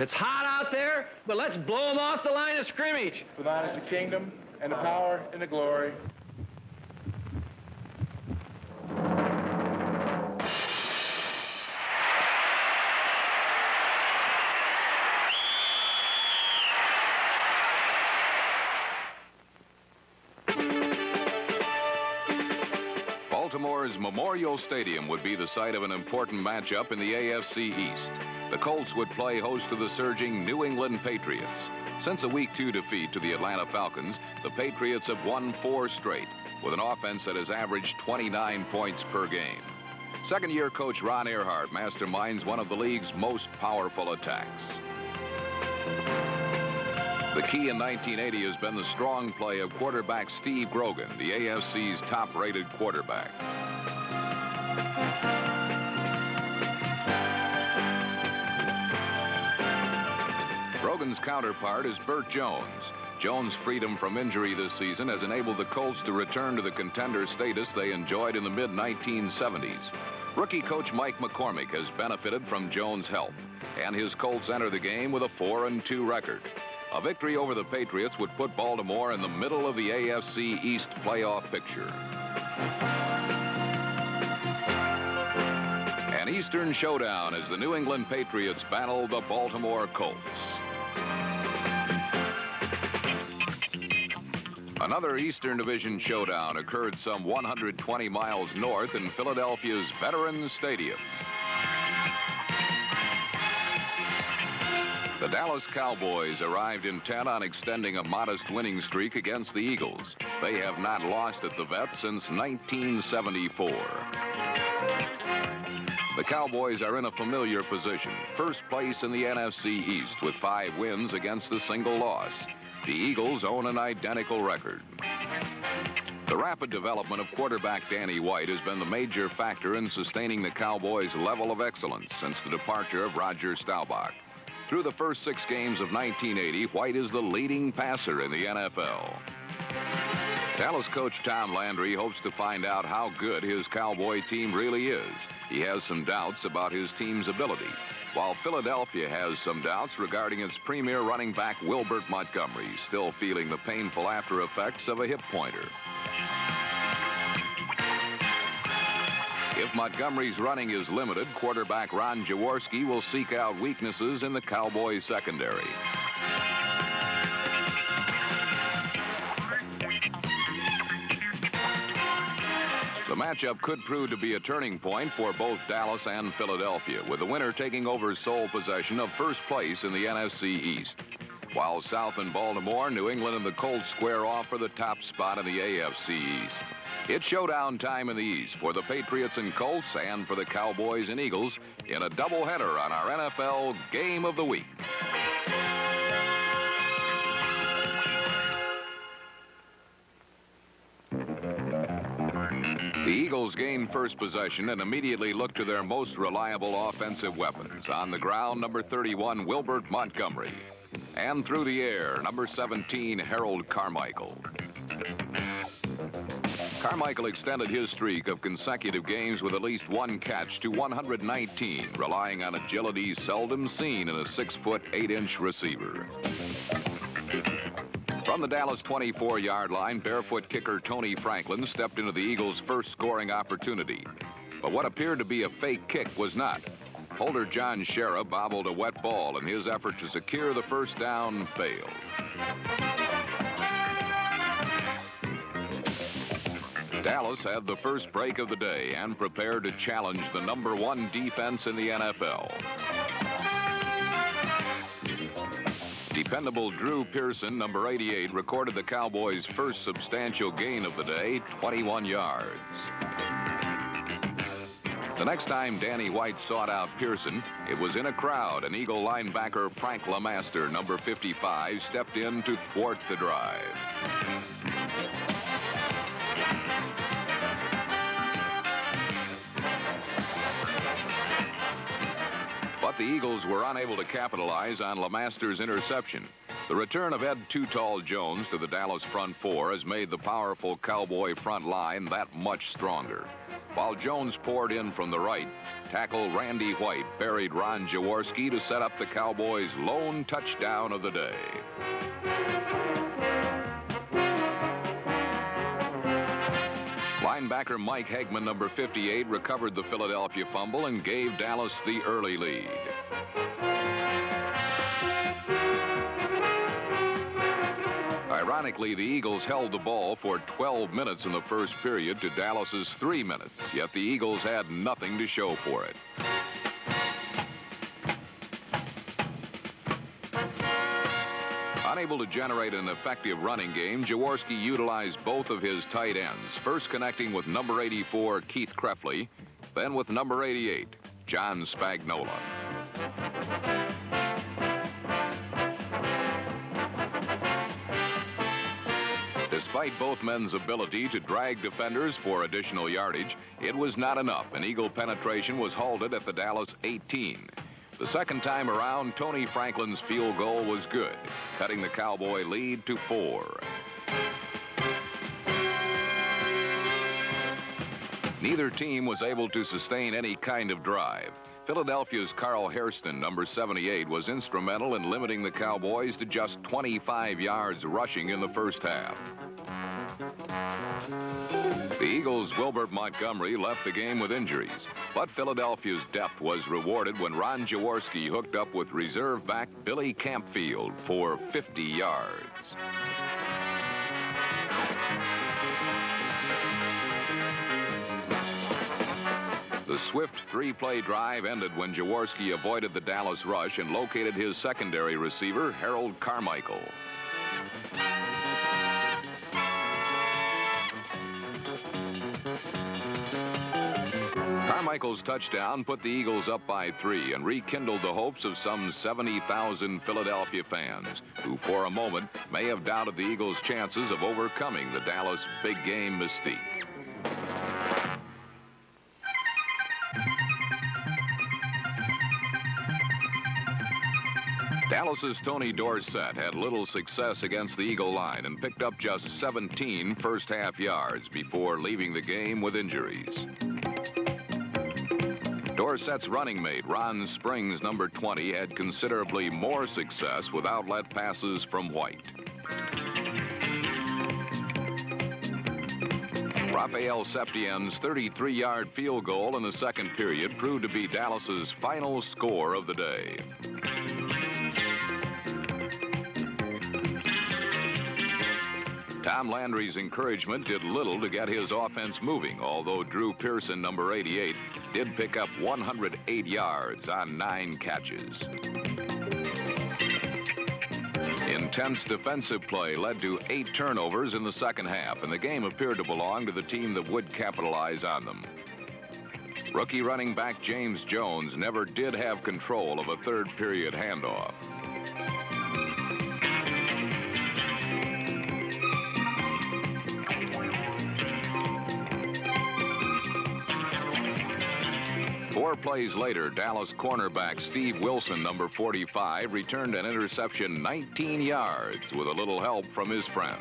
It's hot out there, but let's blow them off the line of scrimmage. For thine is the kingdom, and the power, and the glory. Baltimore's Memorial Stadium would be the site of an important matchup in the AFC East. The Colts would play host to the surging New England Patriots. Since a Week 2 defeat to the Atlanta Falcons, the Patriots have won 4 straight, with an offense that has averaged 29 points per game. Second-year coach Ron Earhart masterminds one of the league's most powerful attacks. The key in 1980 has been the strong play of quarterback Steve Grogan, the AFC's top-rated quarterback. Grogan's counterpart is Burt Jones. Jones' freedom from injury this season has enabled the Colts to return to the contender status they enjoyed in the mid-1970s. Rookie coach Mike McCormick has benefited from Jones' help, and his Colts enter the game with a 4-2 record. A victory over the Patriots would put Baltimore in the middle of the AFC East playoff picture. An Eastern showdown as the New England Patriots battle the Baltimore Colts. Another Eastern Division showdown occurred some 120 miles north in Philadelphia's Veterans Stadium. The Dallas Cowboys arrived intent on extending a modest winning streak against the Eagles. They have not lost at the Vet since 1974. The Cowboys are in a familiar position, first place in the NFC East with 5 wins against a single loss. The Eagles own an identical record. The rapid development of quarterback Danny White has been the major factor in sustaining the Cowboys' level of excellence since the departure of Roger Staubach. Through the first 6 games of 1980, White is the leading passer in the NFL. Dallas coach Tom Landry hopes to find out how good his Cowboy team really is. He has some doubts about his team's ability, while Philadelphia has some doubts regarding its premier running back Wilbert Montgomery, still feeling the painful after effects of a hip pointer. If Montgomery's running is limited, quarterback Ron Jaworski will seek out weaknesses in the Cowboys secondary. The matchup could prove to be a turning point for both Dallas and Philadelphia, with the winner taking over sole possession of first place in the NFC East. While south in Baltimore, New England and the Colts square off for the top spot in the AFC East. It's showdown time in the East for the Patriots and Colts and for the Cowboys and Eagles in a doubleheader on our NFL Game of the Week. The Eagles gain first possession and immediately look to their most reliable offensive weapons. On the ground, number 31, Wilbert Montgomery. And through the air, number 17, Harold Carmichael. Carmichael extended his streak of consecutive games with at least 1 catch to 119, relying on agility seldom seen in a 6-foot, 8-inch receiver. From the Dallas 24-yard line, barefoot kicker Tony Franklin stepped into the Eagles' first scoring opportunity. But what appeared to be a fake kick was not. Holder John Shera bobbled a wet ball, and his effort to secure the first down failed. Dallas had the first break of the day and prepared to challenge the number 1 defense in the NFL. Dependable Drew Pearson, number 88, recorded the Cowboys' first substantial gain of the day, 21 yards. The next time Danny White sought out Pearson, it was in a crowd, and Eagle linebacker Frank LeMaster, number 55, stepped in to thwart the drive. But the Eagles were unable to capitalize on LeMaster's interception. The return of Ed Too Tall Jones to the Dallas front 4 has made the powerful Cowboy front line that much stronger. While Jones poured in from the right, tackle Randy White buried Ron Jaworski to set up the Cowboys' lone touchdown of the day. Linebacker Mike Hegman, number 58, recovered the Philadelphia fumble and gave Dallas the early lead. Ironically, the Eagles held the ball for 12 minutes in the first period to Dallas's 3 minutes, yet the Eagles had nothing to show for it. Unable to generate an effective running game, Jaworski utilized both of his tight ends, first connecting with number 84, Keith Krepfle, then with number 88, John Spagnola. Despite both men's ability to drag defenders for additional yardage, it was not enough, and Eagle penetration was halted at the Dallas 18. The second time around, Tony Franklin's field goal was good, cutting the Cowboy lead to 4. Neither team was able to sustain any kind of drive. Philadelphia's Carl Hairston, number 78, was instrumental in limiting the Cowboys to just 25 yards rushing in the first half. The Eagles' Wilbert Montgomery left the game with injuries, but Philadelphia's depth was rewarded when Ron Jaworski hooked up with reserve back Billy Campfield for 50 yards. The swift three-play drive ended when Jaworski avoided the Dallas rush and located his secondary receiver, Harold Carmichael. Carmichael's touchdown put the Eagles up by 3 and rekindled the hopes of some 70,000 Philadelphia fans who for a moment may have doubted the Eagles' chances of overcoming the Dallas big game mystique. Dallas's Tony Dorsett had little success against the Eagle line and picked up just 17 first-half yards before leaving the game with injuries. Dorsett's running mate, Ron Springs, number 20, had considerably more success with outlet passes from White. Rafael Septien's 33-yard field goal in the second period proved to be Dallas's final score of the day. Tom Landry's encouragement did little to get his offense moving, although Drew Pearson, number 88, did pick up 108 yards on 9 catches. Intense defensive play led to 8 turnovers in the second half, and the game appeared to belong to the team that would capitalize on them. Rookie running back James Jones never did have control of a third-period handoff. Four plays later, Dallas cornerback Steve Wilson, number 45, returned an interception 19 yards with a little help from his friends.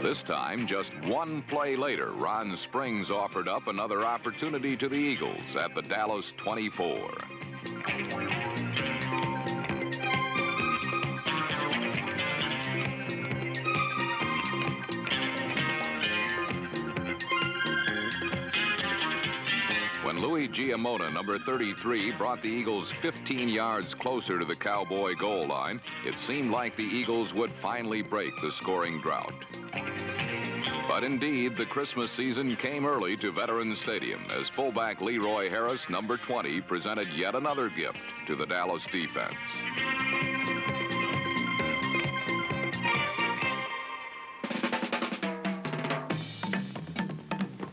This time, just one play later, Ron Springs offered up another opportunity to the Eagles at the Dallas 24. When Louis Giamona, number 33, brought the Eagles 15 yards closer to the Cowboy goal line, it seemed like the Eagles would finally break the scoring drought. But indeed, the Christmas season came early to Veterans Stadium as fullback Leroy Harris, number 20, presented yet another gift to the Dallas defense.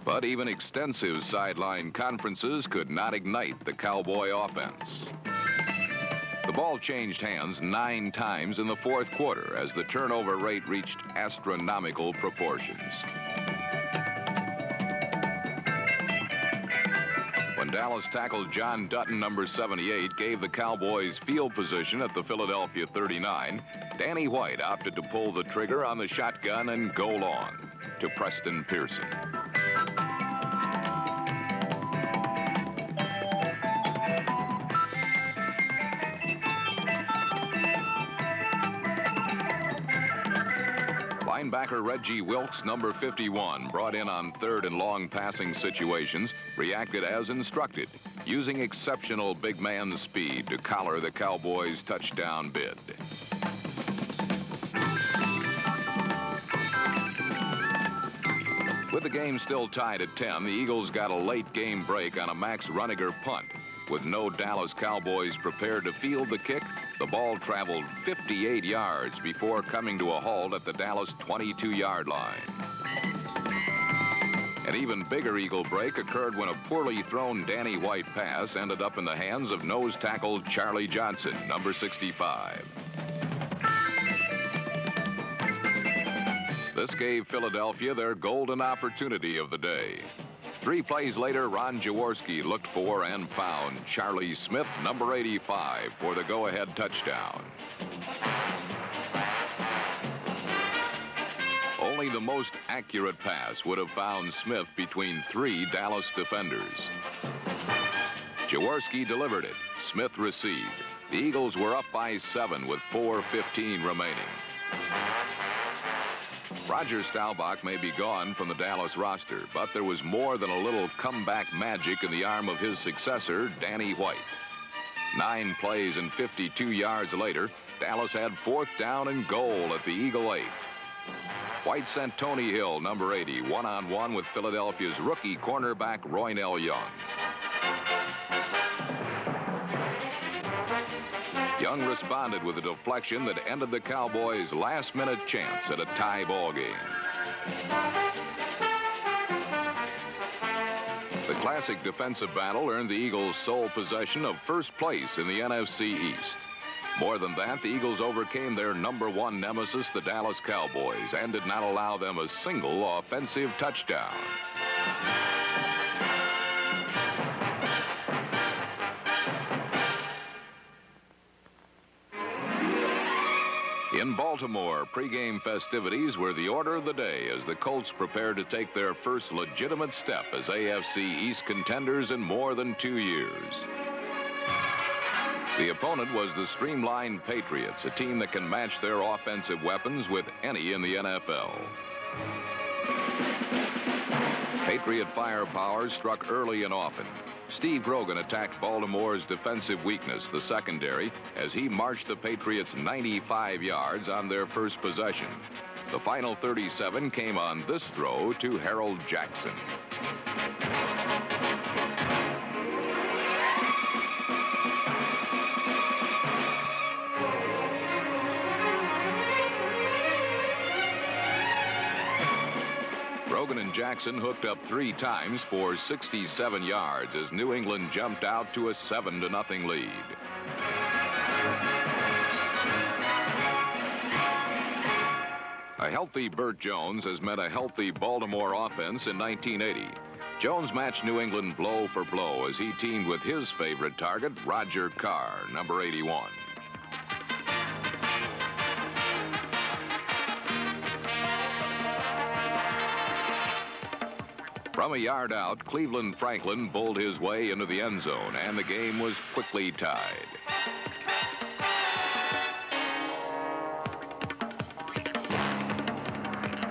But even extensive sideline conferences could not ignite the Cowboy offense. The ball changed hands 9 times in the fourth quarter as the turnover rate reached astronomical proportions. When When Dallas tackled John Dutton, number 78, gave the Cowboys field position at the Philadelphia 39, Danny White opted to pull the trigger on the shotgun and go long to Preston Pearson. Linebacker Reggie Wilkes, number 51, brought in on third and long passing situations, reacted as instructed, using exceptional big man speed to collar the Cowboys' touchdown bid. With the game still tied at 10, the Eagles got a late game break on a Max Runniger punt. With no Dallas Cowboys prepared to field the kick, the ball traveled 58 yards before coming to a halt at the Dallas 22-yard line. An even bigger Eagle break occurred when a poorly thrown Danny White pass ended up in the hands of nose tackle Charlie Johnson, number 65. This gave Philadelphia their golden opportunity of the day. 3 plays later, Ron Jaworski looked for and found Charlie Smith, number 85, for the go-ahead touchdown. Only the most accurate pass would have found Smith between 3 Dallas defenders. Jaworski delivered it. Smith received. The Eagles were up by 7 with 4:15 remaining. Roger Staubach may be gone from the Dallas roster, but there was more than a little comeback magic in the arm of his successor, Danny White. 9 plays and 52 yards later, Dallas had 4th down and goal at the Eagle 8. White sent Tony Hill, number 80, one-on-one with Philadelphia's rookie cornerback, Roynell Young. Young responded with a deflection that ended the Cowboys' last-minute chance at a tie ball game. The classic defensive battle earned the Eagles sole possession of first place in the NFC East. More than that, the Eagles overcame their number 1 nemesis, the Dallas Cowboys, and did not allow them a single offensive touchdown. In Baltimore, pregame festivities were the order of the day as the Colts prepared to take their first legitimate step as AFC East contenders in more than 2 years. The opponent was the streamlined Patriots, a team that can match their offensive weapons with any in the NFL. Patriot firepower struck early and often. Steve Grogan attacked Baltimore's defensive weakness, the secondary, as he marched the Patriots 95 yards on their first possession. The final 37 came on this throw to Harold Jackson. Grogan and Jackson hooked up 3 times for 67 yards as New England jumped out to a 7-0 lead. A healthy Burt Jones has meant a healthy Baltimore offense in 1980. Jones matched New England blow for blow as he teamed with his favorite target, Roger Carr, number 81. From a yard out, Cleveland Franklin bowled his way into the end zone, and the game was quickly tied.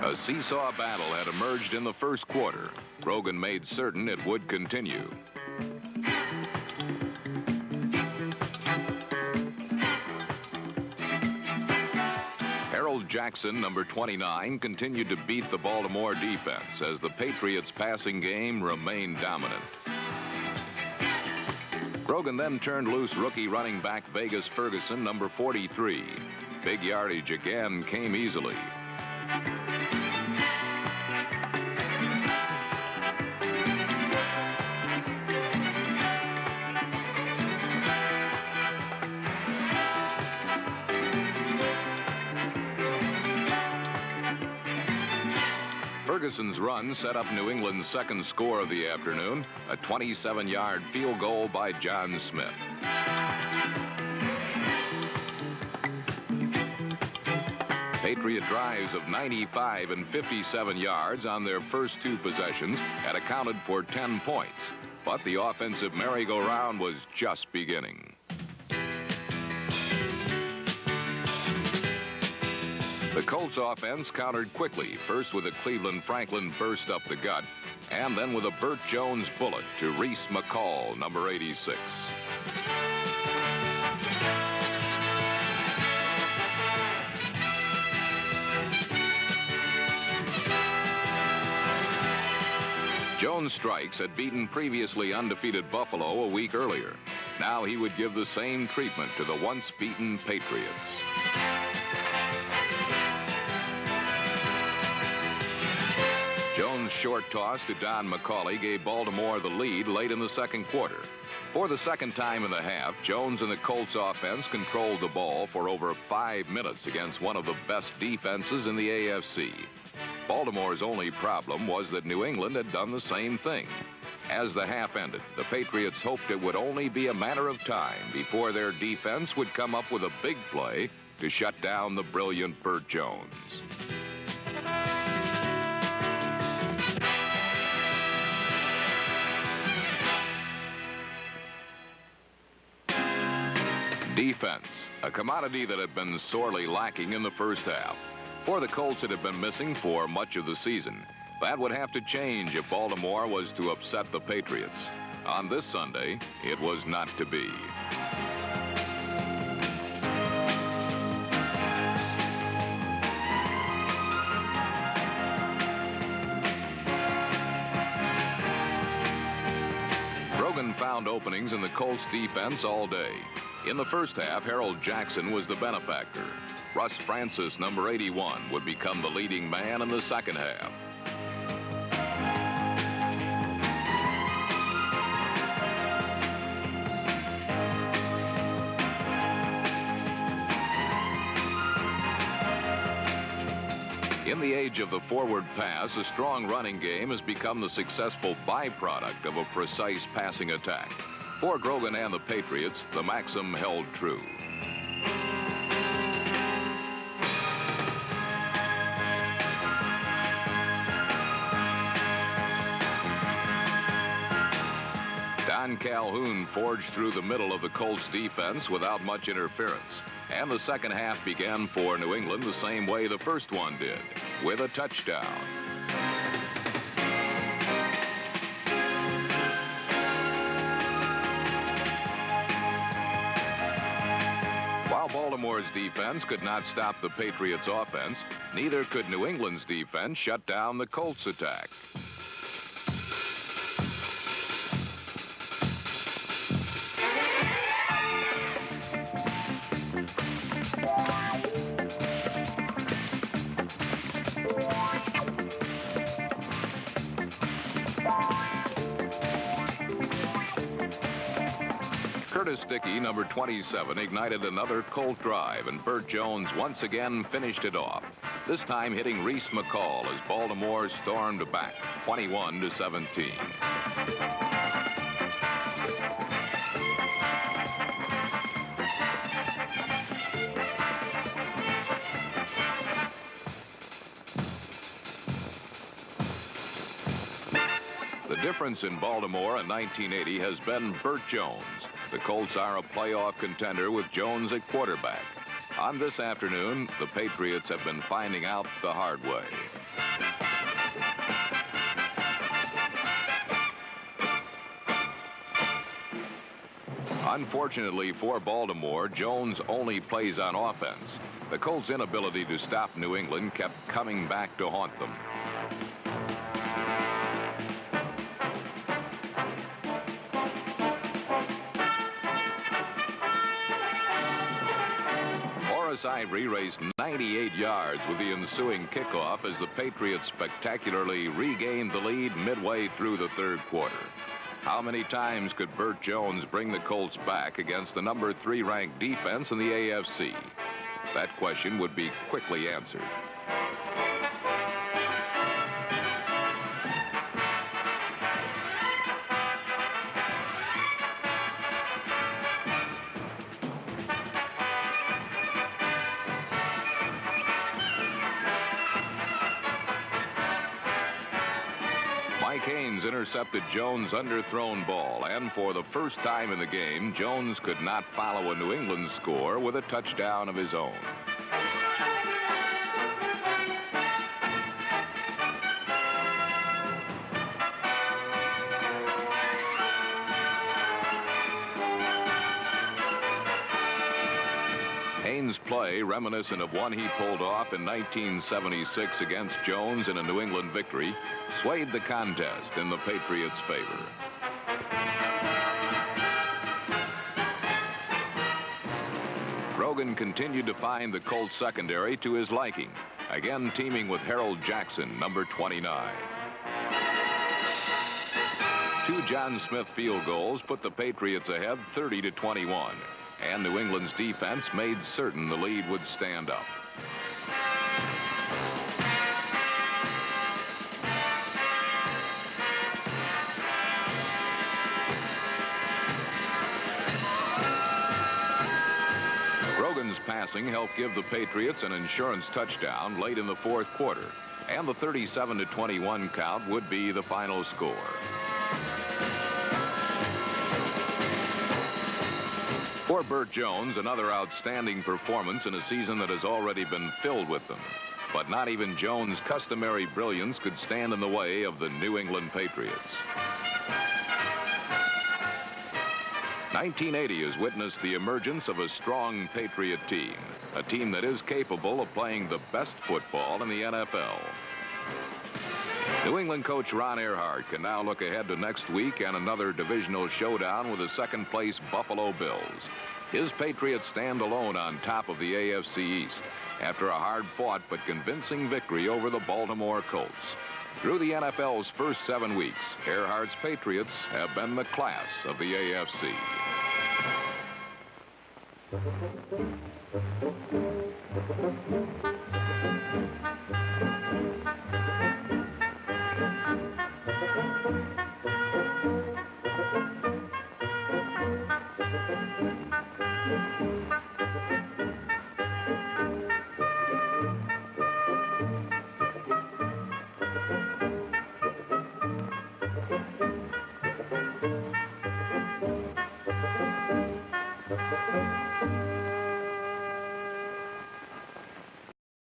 A seesaw battle had emerged in the first quarter. Grogan made certain it would continue. Harold Jackson, number 29, continued to beat the Baltimore defense as the Patriots' passing game remained dominant. Grogan then turned loose rookie running back Vegas Ferguson, number 43. Big yardage again came easily. Ferguson's run set up New England's second score of the afternoon, a 27-yard field goal by John Smith. Patriot drives of 95 and 57 yards on their first two possessions had accounted for 10 points, but the offensive merry-go-round was just beginning. The Colts offense countered quickly, first with a Cleveland Franklin burst up the gut, and then with a Burt Jones bullet to Reese McCall, number 86. Jones' strikes had beaten previously undefeated Buffalo a week earlier. Now he would give the same treatment to the once-beaten Patriots. Jones' short toss to Don McCauley gave Baltimore the lead late in the second quarter. For the second time in the half, Jones and the Colts offense controlled the ball for over 5 minutes against one of the best defenses in the AFC. Baltimore's only problem was that New England had done the same thing. As the half ended, the Patriots hoped it would only be a matter of time before their defense would come up with a big play to shut down the brilliant Burt Jones. Defense, a commodity that had been sorely lacking in the first half. For the Colts, it had been missing for much of the season. That would have to change if Baltimore was to upset the Patriots. On this Sunday, it was not to be. Grogan found openings in the Colts defense all day. In the first half, Harold Jackson was the benefactor. Russ Francis, number 81, would become the leading man in the second half. In the age of the forward pass, a strong running game has become the successful byproduct of a precise passing attack. For Grogan and the Patriots, the maxim held true. Don Calhoun forged through the middle of the Colts defense without much interference. And the second half began for New England the same way the first one did, with a touchdown. While Baltimore's defense could not stop the Patriots' offense, neither could New England's defense shut down the Colts' attack. Curtis Dickey, number 27, ignited another Colt drive, and Burt Jones once again finished it off, this time hitting Reese McCall as Baltimore stormed back 21-17. The difference in Baltimore in 1980 has been Burt Jones. The Colts are a playoff contender with Jones at quarterback. On this afternoon, the Patriots have been finding out the hard way. Unfortunately for Baltimore, Jones only plays on offense. The Colts' inability to stop New England kept coming back to haunt them. Ivory raced 98 yards with the ensuing kickoff as the Patriots spectacularly regained the lead midway through the third quarter. How many times could Burt Jones bring the Colts back against the number 3 ranked defense in the AFC? That question would be quickly answered. Mike Haynes intercepted Jones' underthrown ball, and for the first time in the game, Jones could not follow a New England score with a touchdown of his own. Haynes' play, reminiscent of one he pulled off in 1976 against Jones in a New England victory, swayed the contest in the Patriots' favor. Grogan continued to find the Colts secondary to his liking, again teaming with Harold Jackson, number 29. 2 John Smith field goals put the Patriots ahead 30-21. And New England's defense made certain the lead would stand up. Grogan's passing helped give the Patriots an insurance touchdown late in the fourth quarter, and the 37-21 count would be the final score. For Burt Jones, another outstanding performance in a season that has already been filled with them. But not even Jones' customary brilliance could stand in the way of the New England Patriots. 1980 has witnessed the emergence of a strong Patriot team, a team that is capable of playing the best football in the NFL. New England coach Ron Earhart can now look ahead to next week and another divisional showdown with the second-place Buffalo Bills. His Patriots stand alone on top of the AFC East after a hard-fought but convincing victory over the Baltimore Colts. Through the NFL's first 7 weeks, Earhart's Patriots have been the class of the AFC.